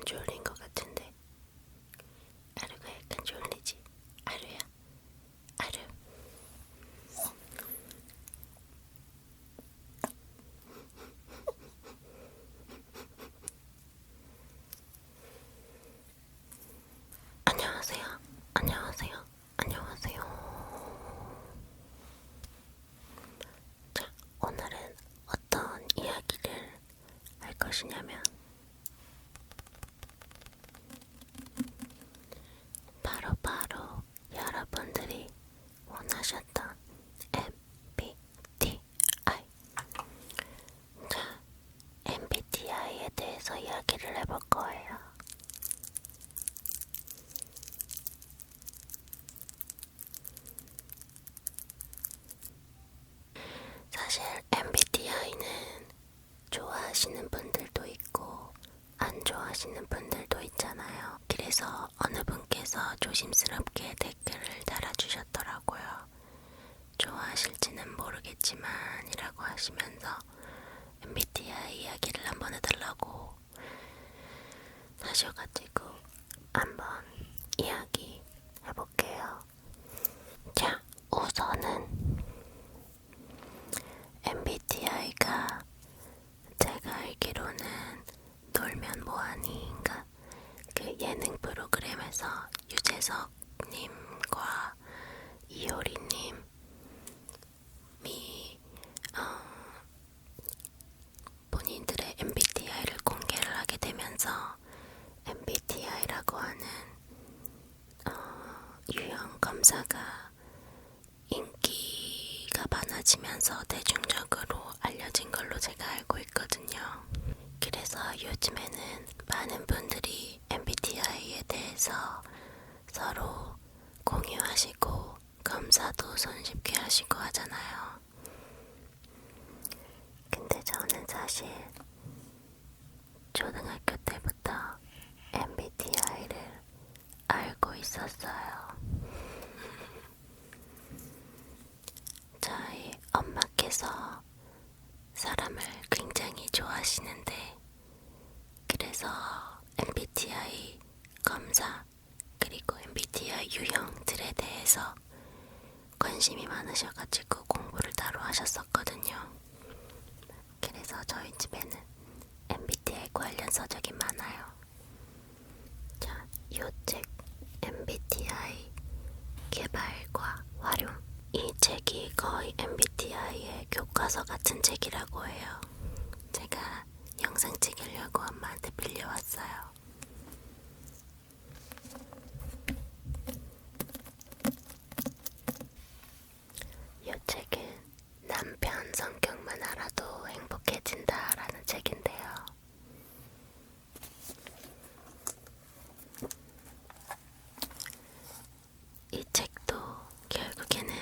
졸린 것 같은데. 아루가 약간 졸리지? 아루야, 아루. 안녕하세요. 안녕하세요. 안녕하세요. 자, 오늘은 어떤 이야기를 할 것이냐면 바로 여러분들이 원하셨던 MBTI. 자, MBTI에 대해서 이야기를 해볼 거예요. 사실 MBTI는 좋아하시는 분들도 있고 안 좋아하시는 분들도 있잖아요. 그래서 어느 분께서 조심스럽게 댓글을 달아주셨더라고요. 좋아하실지는 모르겠지만 이라고 하시면서 MBTI 이야기를 한번 해달라고 하셔가지고 한번 이야기 해볼게요. 자, 우선은 MBTI가 제가 알기로는 놀면 뭐하니인가 그 예능 프로그램에서 유재석님과 이효리님이 본인들의 MBTI를 공개를 하게 되면서 MBTI라고 하는 유형 검사가 인기가 많아지면서 대중적으로 알려진 걸로 제가 알고 있거든요. 그래서 요즘에는 많은 분들이 MBTI에 대해서 서로 공유하시고 검사도 손쉽게 하시고 하잖아요. 근데 저는 사실 초등학교 때부터 MBTI를 알고 있었어요. 저희 엄마께서 사람을 굉장히 좋아하시는데 그래서 MBTI 검사 그리고 MBTI 유형들에 대해서 관심이 많으셔가지고 공부를 따로 하셨었거든요. 그래서 저희 집에는 MBTI 관련 서적이 많아요. 자, 이 책 MBTI 개발과 활용, 이 책이 거의 MBTI의 교과서 같은 책이라고 해요. 제가 영상 찍으려고 엄마한테 빌려왔어요. 이 책은 남편 성격만 알아도 행복해진다라는 책인데요. 이 책도 결국에는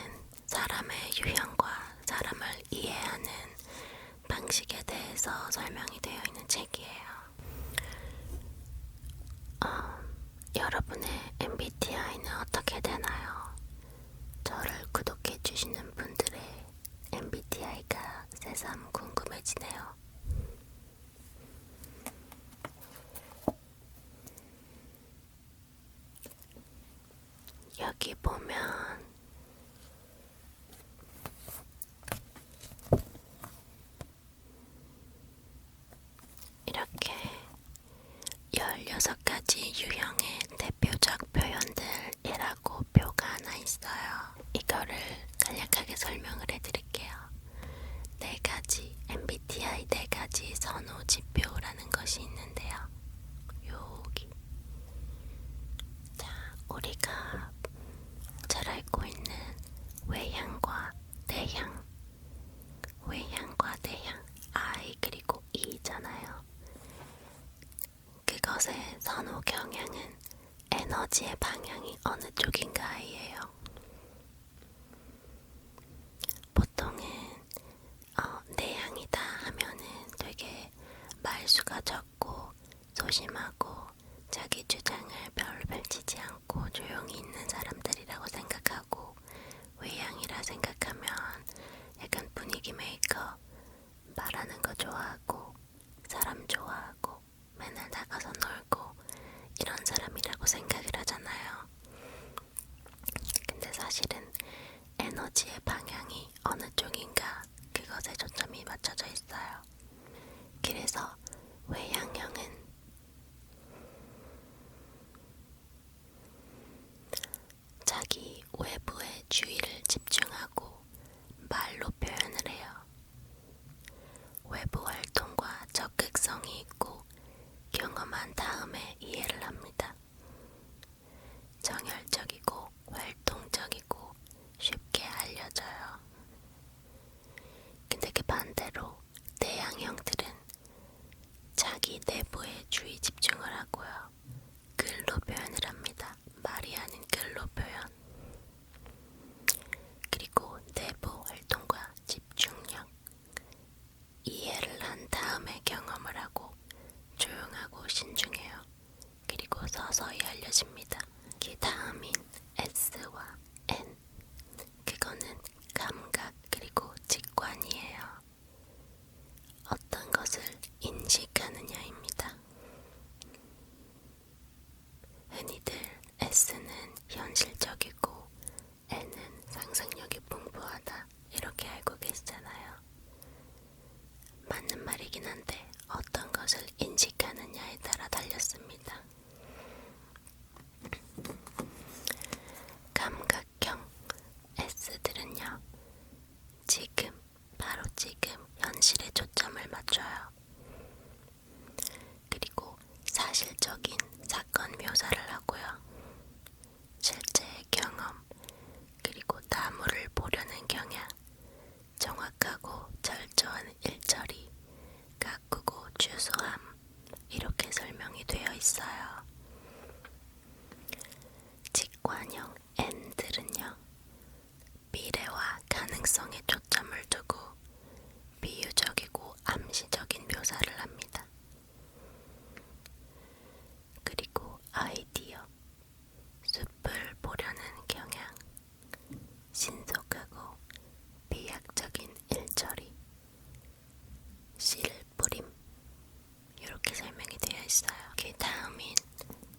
사람의 유형과 사람을 이해하는 방식에 대해서 설명이 되어 있는 책이에요. 여러분의 MBTI는 어떻게 되나요? 저를 구독해주시는 분들의 MBTI가 새삼 궁금해지네요. 여기 보면 이렇게 16가지 유형의 대표적 표현들이라고 표가 하나 있어요. 이거를 간략하게 설명을 해드릴게요. 4가지, MBTI 4가지 선호 지표라는 것이 있는데요. 여기. 자, 우리가 잘 알고 있는 외향과 내향, 외향과 내향, I 그리고 E잖아요. 그것의 선호 경향은 에너지의 방향이 어느 쪽인가이에요. 보통은 내향이다 하면은 되게 말수가 적고 소심하고 자기 주장을 별로 펼치지 않고 조용히 있는 사람들이라고 생각하고, 외향이라 생각하면 약간 분위기 메이커, 말하는 거 좋아하고 사람 좋아하고 맨날 나가서 놀고 광혈적이고 활동적이고 쉽게 알려져요. 근데 그 반대로 내향형들은 자기 내부에 주의 집중을 하고요. 글로 표현을 합니다. 말이 아닌 글로 표현. 그리고 내부 활동과 집중력, 이해를 한 다음에 경험을 하고 조용하고 신중해요. 그리고 서서히 알려집니다. 그 다음인 S와 N, 그거는 감각 그리고 직관이에요. 어떤 것을 인식하느냐입니다. 흔히들 S는 현실적이고 N은 상상력이 풍부하다 이렇게 알고 계시잖아요. 맞는 말이긴 한데 어떤 것을 인식하느냐에 따라 달렸습니다. 감각형 S들은요, 지금, 바로 지금 현실에 초점을 맞춰요. 그리고 사실적인 사건 묘사를 하고요. 실제의 경험, 그리고 나무를 보려는 경향, 정확하고 철저한 일처리, 가꾸고 주소함, 이렇게 설명이 되어 있어요. 직관형 N들은요, 미래와 가능성에 초점을 두고 비유적이고 암시적인 묘사를 합니다. 그리고 아이디어, 숲을 보려는 경향, 신속하고 비약적인 일처리, 씨 뿌림, 이렇게 설명이 되어 있어요. 그 다음인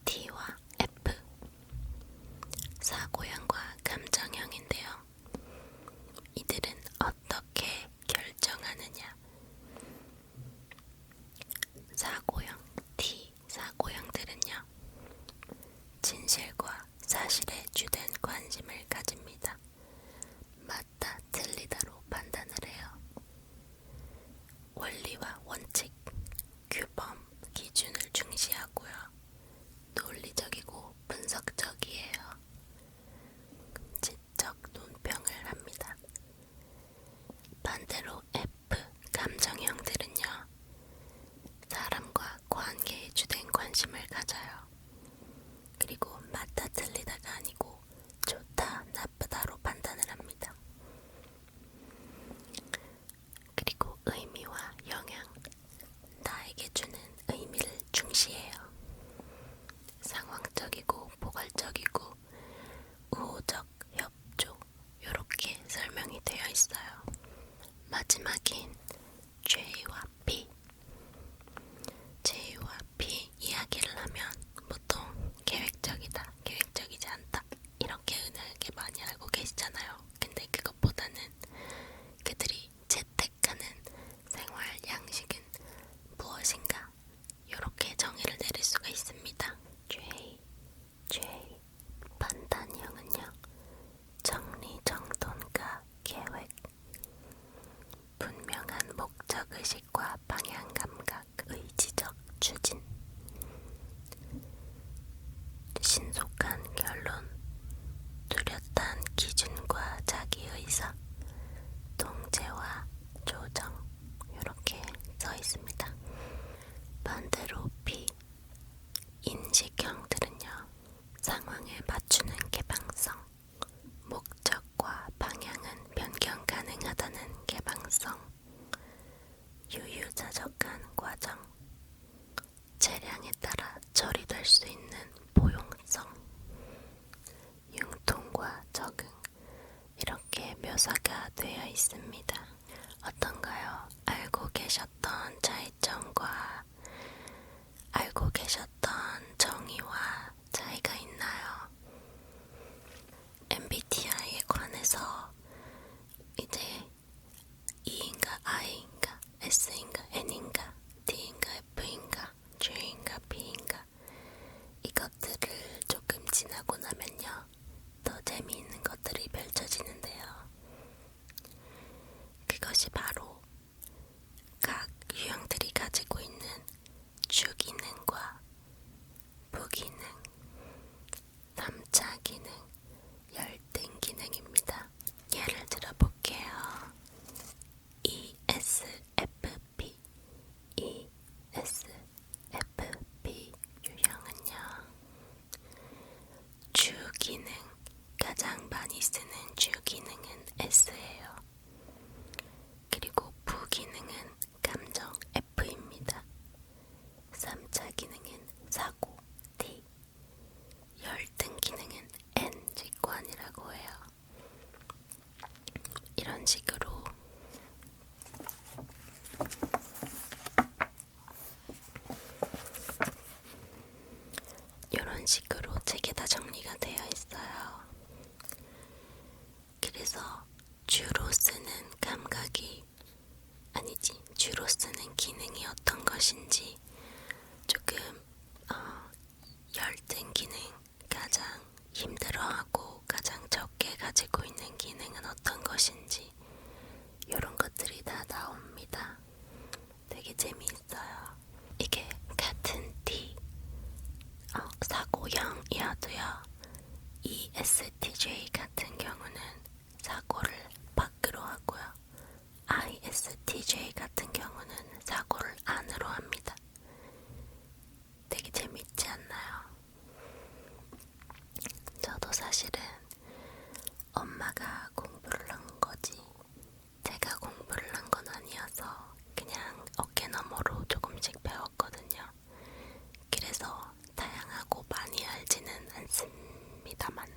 T와 F, 사고형과 감정형인데요. 이들은 어떻게 결정하느냐? 사고형 T, 사고형들은요, 진실과 사실에 주된 관심을 가집니다. 맞다, 틀리다로 판단을 해요. 원리와 원칙, 규범, 기준을 중시하고요. 논리적이고 분석적이에요. 지적 논평을 합니다. 반대로 F, 감정형들은요, 사람과 관계에 주된 관심을 가져요. 그리고 맞다 틀리다가 아니고 좋다 나쁘다로 판단을 합니다. 그리고 의미와 영향, 나에게 주는 의미를 중시해요. 상황적이고 포괄적이고 우호적, 협조, 이렇게 설명이 되어 있어요. 마지막인 J와 P, J와 P 이야기를 하면 보통 계획적이다, 계획적이지 않다 이렇게 은하게 많이 알고 계시잖아요. 근데 그것보다는 그들이 채택하는 생활 양식은 무엇인가, 이렇게 정의를 내릴 수가 있습니다. J 판단형은요, 정리정돈과 계획, 분명한 목적의식과 방향감각, 의지적 추진, 신속한 결론, 뚜렷한 기준과 자기의사, 통제와 조정, 이렇게 써 있습니다. 반대로 B, 인식형들은요, 상황에 맞추는 개방성, 목적과 방향은 변경 가능하다는 개방성, 유유자적한 과정, 재량에 따라 처리될 수 있는 포용성, 융통과 적응, 이렇게 묘사가 되어 있습니다. 어떤가요? 알고 계셨던 차이점과 알고 계셨던 정의와 차이가 있나요? MBTI에 관해서 이제 E인가 I인가 S인가 N인가 D인가 F인가 J인가 B인가, 이것들을 조금 지나고 나면요, 더 재미있는 것들이 펼쳐지는데요. 그것이 바로 각 유형들이 가지고 있는 주기능과 부기능, 3차 주기능, 가장 많이 쓰는 주기능은 S예요. 그리고 부기능은 감정 F입니다. 3차 기능은 사고 T, 열등 기능은 N 직관이라고 해요. 이런 식으로 책에 다 정리가 되어 있어요. 그래서 주로 쓰는 감각이 주로 쓰는 기능이 어떤 것인지 조금 열등 기능, 가장 힘들어하고 가장 적게 가지고 있는 기능은 어떤 것인지 이런 것들이 다 나옵니다. 되게 재미있어요. 이게 같은 T 사고형이어도요. ESTJ 같은 경우는 사고를 밖으로 하고요. ISTJ 같은 경우는 사고를 안으로 합니다. 되게 재밌지 않나요? 저도 사실은 엄마가 공부를 한 거지 제가 공부를 한 건 아니어서 그냥 어깨너머로 조금씩 배웠거든요. 그래서 다양하고 많이 알지는 않습니다만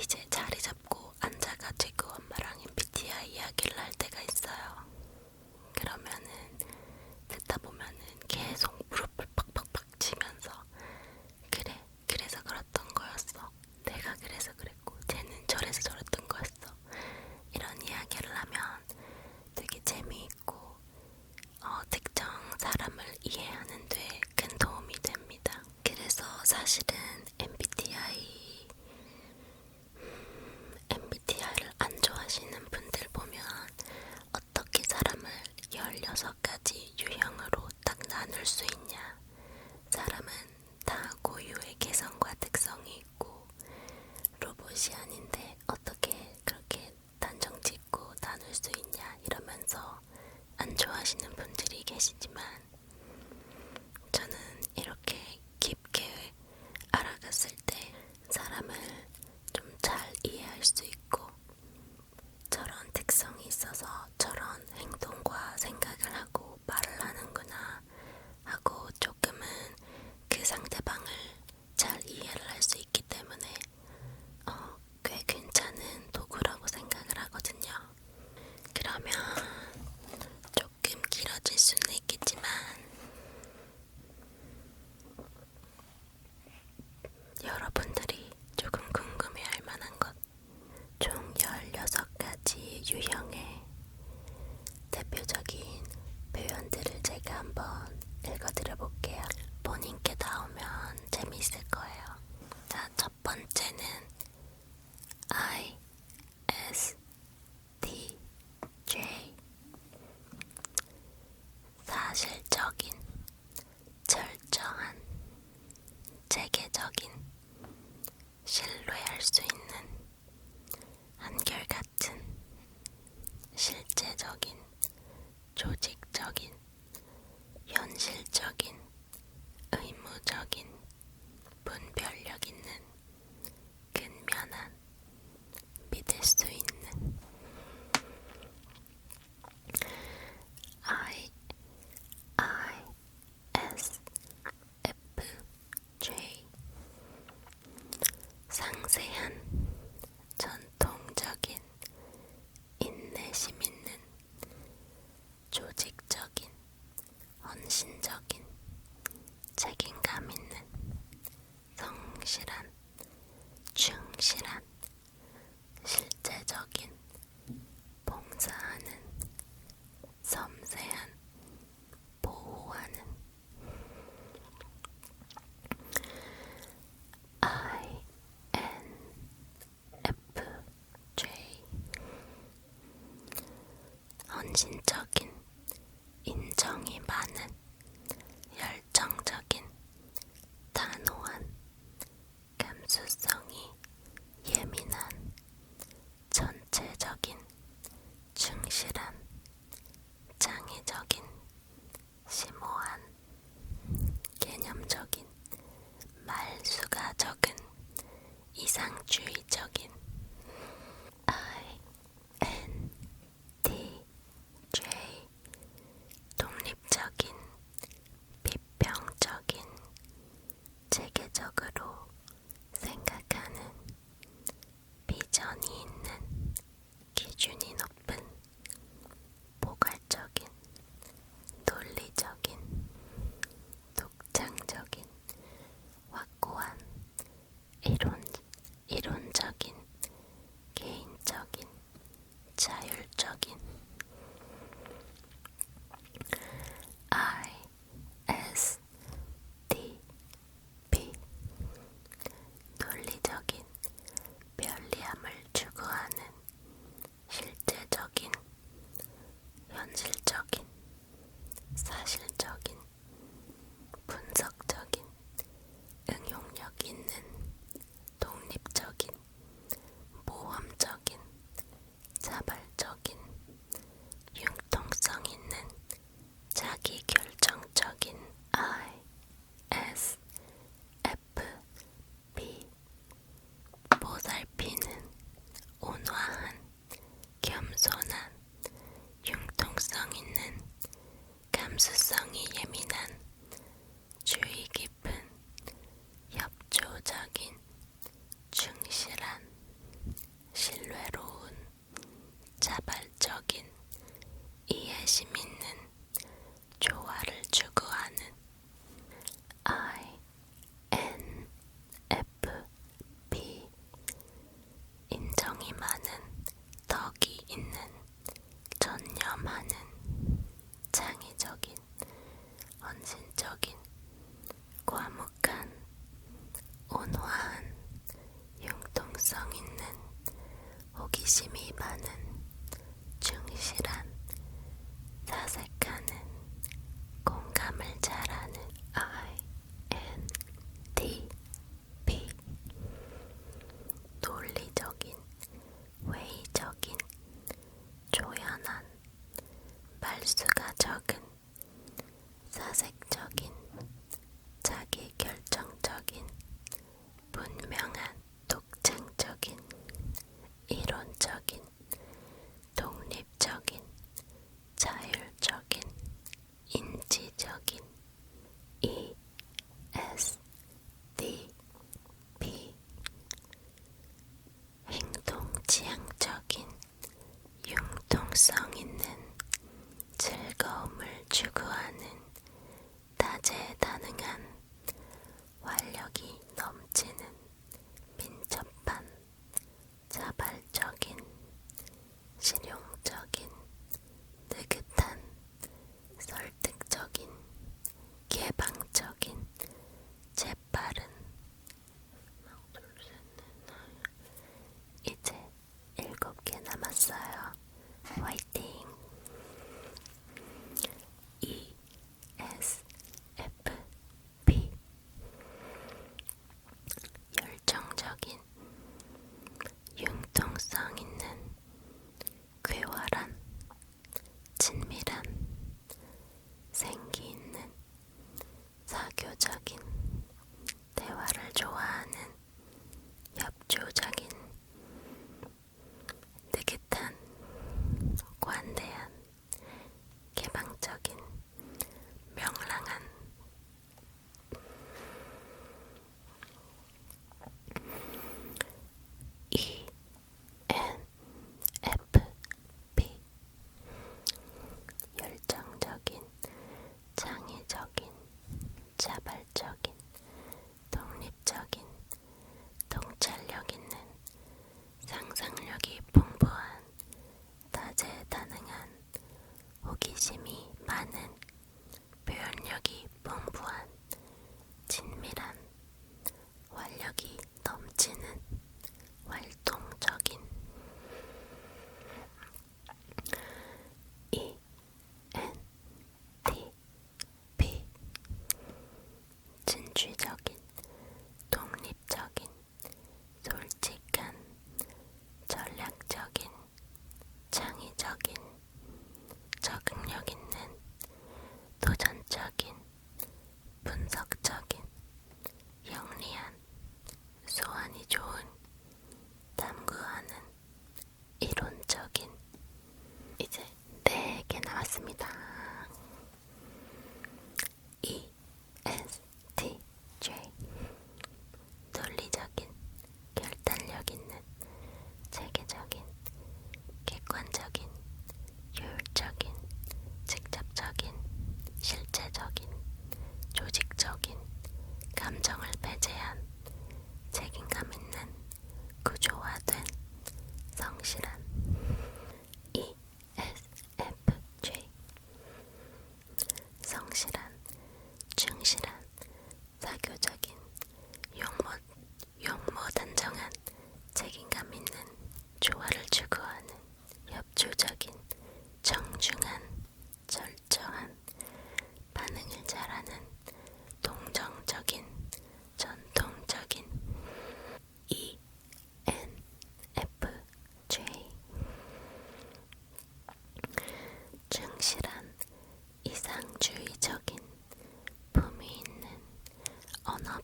이제 자리 잡고 앉아가지고 엄마랑 MBTI 이야기를 할 때가 있어요. 그러면은 듣다 보면은 계속 무릎을 팍팍팍 치면서 그래서 그랬던 거였어. 내가 그래서 그랬고 쟤는 저래서 저랬던 거였어. 이런 이야기를 하면 되게 재미있고 특정 사람을 이해하는 데 큰 도움이 됩니다. 그래서 사실은 MBTI를 안 좋아하시는 분들 보면 어떻게 사람을 16가지 유형으로 딱 나눌 수 있냐. 사람은 다 고유의 개성과 특성이 있고 로봇이 아닌데 어떻게 그렇게 단정 짓고 나눌 수 있냐 이러면서 안 좋아하시는 분들이 계시지만 저는 이렇게 깊게 알아갔을 때 사람을 좀 잘 이해할 수 있고 저런 특성이 있어서 저런 행동과 생각을 하고 말을 하는구나 하고 조금은 그 상대방을 잘 이해를 할 수 있기 때문에 꽤 괜찮은 도구라고 생각을 하거든요. 그러면 조금 길어질 수는 있겠지만 여러분들이 조금 궁금해할 만한 것 총 16가지 유형의 대표적인 표현들을 제가 한번 읽어드려 볼게요. 본인께 닿으면 재미있을 거예요. 자, 첫 번째는 ISTJ 사실적인, 철저한, 체계적인, 신뢰할 수 있는, 한결같은, 실제적인, 조직적인, 현실적인, 의무적인, 분별력 있는, 근면한, 믿을 수 있는 ISFJ 상세한, 전통적인, 인내심 있는, 조직적인, 헌신적인, 책임감 있는, 성실한, 충실한, 실제적인, 봉사하는, 섬세한, 보호하는 INFJ 헌신적인, 인정이 많은, 열정적인, 단호한, 감수성이 예민한, 전체적인, 충실한, 창의적인, 심오한, 개념적인, 합리적으로 생각하는 비전이 있는 기준이 높은 포괄적인 논리적인 독창적인 확고한 이론적인 개인적인 자율적인 ISTP 논리적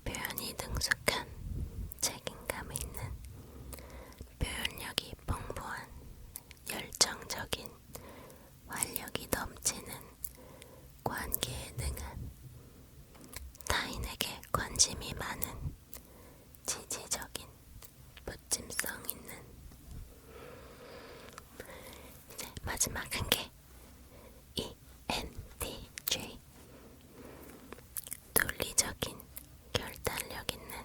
표현이 능숙한, 책임감 있는, 표현력이 풍부한, 열정적인, 활력이 넘치는, 관계에 능한, 타인에게 관심이 많은, 지지적인, 부침성 있는. 이제 마지막 한 개. ENTJ. 논리적인, 결단력 있는,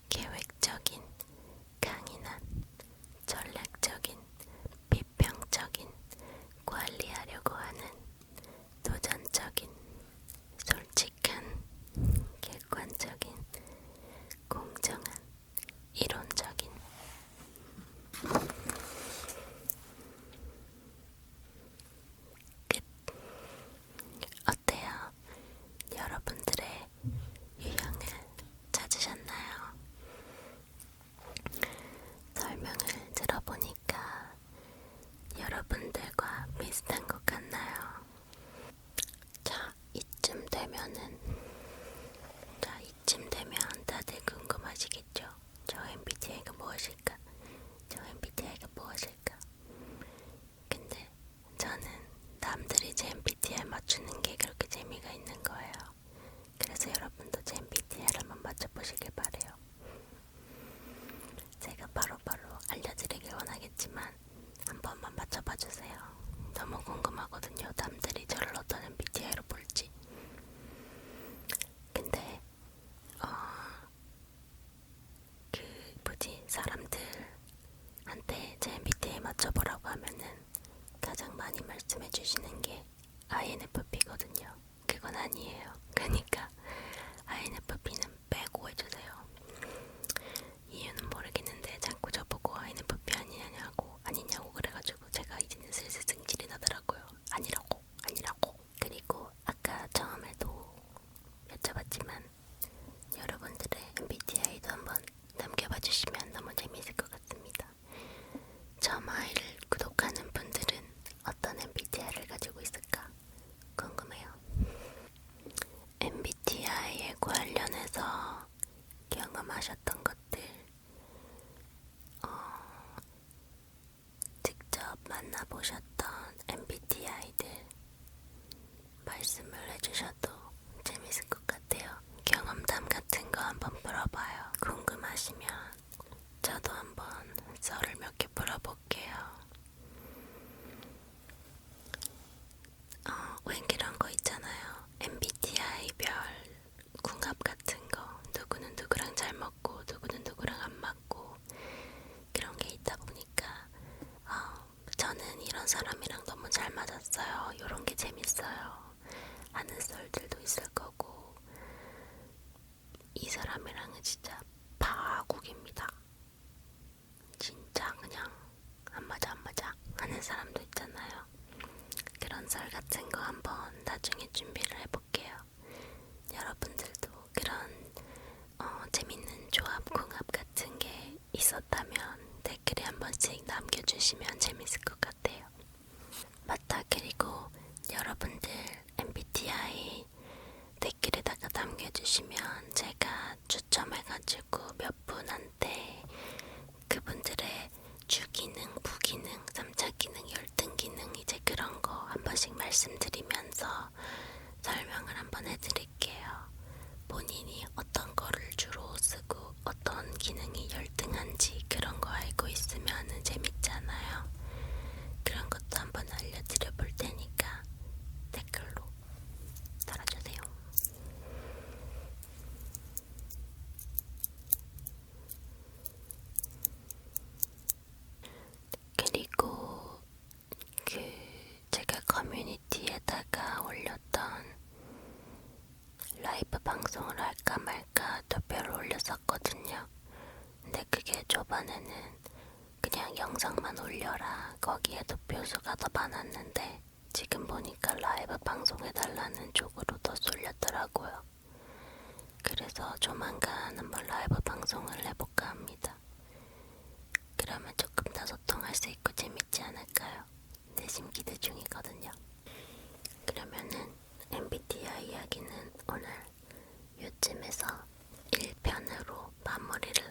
계획적인, 강인한, 전략적인, 비평적인, 관리하려고 하는, 도전적인, 솔직한, 객관적인, 공정한, 이론적인. 끝. 어때요? 여러분들의 유형을 찾으셨나요? 설명을 들어보니까 여러분들과 비슷한 것 같나요? 이쯤 되면 다들 궁금하시겠죠? 저 MBTI가 무엇일까? 저 MBTI가 무엇일까? 근데 저는 남들이 제 MBTI 맞추는 게 그렇게 재미가 있는 거예요. 그래서 여러분도 제 MBTI를 한번 맞춰보시길 바래요. 제가 바로바로 알려드리길 원하겠지만 한 번만 맞춰봐주세요. 너무 궁금하거든요. 남들이 저를 어떤 MBTI로 볼지. 근데 사람들한테 제 MBTI 맞춰보라고 하면은 가장 많이 말씀해주시는 게 INFP거든요. 그건 아니에요. 그러니까 INFP는 빼고 해주세요. 이유는 모르겠는데 자꾸 저보고 INFP 아니냐고 그래가지고 제가 이제는 슬슬 승질이 나더라고요. 아니라고. 그리고 아까 처음에도 여쭤봤지만 여러분들의 MBTI도 한번 남겨봐 주시면 너무 재미있을 것 같습니다. 저마이를 구독하는 분들은 어떤 MBTI를 가지고 있을까 궁금해요. MBTI에 관련해서 경험하셨던 것들, 직접 만나보셨던 MBTI들 말씀을 해주셔도 재밌을 것 같아요. 경험담 같은 거 한번 풀어봐요. 궁금하시면 저도 한번 썰을 몇 개 풀어볼게요. 왜 그런 거 있잖아요. MBTI별 궁합 같은 거. 누구는 누구랑 잘 맞고 누구는 누구랑 안 맞고 그런 게 있다 보니까 저는 이런 사람이랑 너무 잘 맞았어요. 이런 게 재밌어요. 하는 썰들도 있을 거고 이 사람이랑은 진짜 파국입니다. 진짜 그냥 안 맞아 하는 사람도 있잖아요. 그런 썰 같은 거 한번 나중에 준비를 해볼게요. 여러분들도 그런 재밌는 조합, 궁합 같은 게 있었다면 댓글에 한 번씩 남겨주시면 재밌을 것 같아요. 맞다, 그리고 여러분들 MBTI 댓글에다가 남겨주시면 제가 추첨해가지고 몇 분한테 그분들의 주기능, 부기능, 3차 기능, 열등 기능 이제 그런 거 한 번씩 말씀드리면서 설명을 한번 해드릴게요. 본인이 어떤 거를 주로 쓰고 어떤 기능이 열등한지 그런 거 알고 있으면 재밌잖아요. 그런 것도 한번 알려드려 볼 테니까 댓글로 달아주세요. 그리고 제가 커뮤니티에다가 올렸던 라이브 방송을 할까 말까 투표를 올렸었거든요. 근데 그게 초반에는 그냥 영상만 올려라 거기에 투표수가 더 많았는데 지금 보니까 라이브 방송해달라는 쪽으로 더 쏠렸더라고요. 그래서 조만간 한번 라이브 방송을 해볼까 합니다. 그러면 조금 더 소통할 수 있고 재밌지 않을까요? 내심 기대 중이거든요. 그러면은 MBTI 이야기는 오늘 요쯤에서 1편으로 마무리를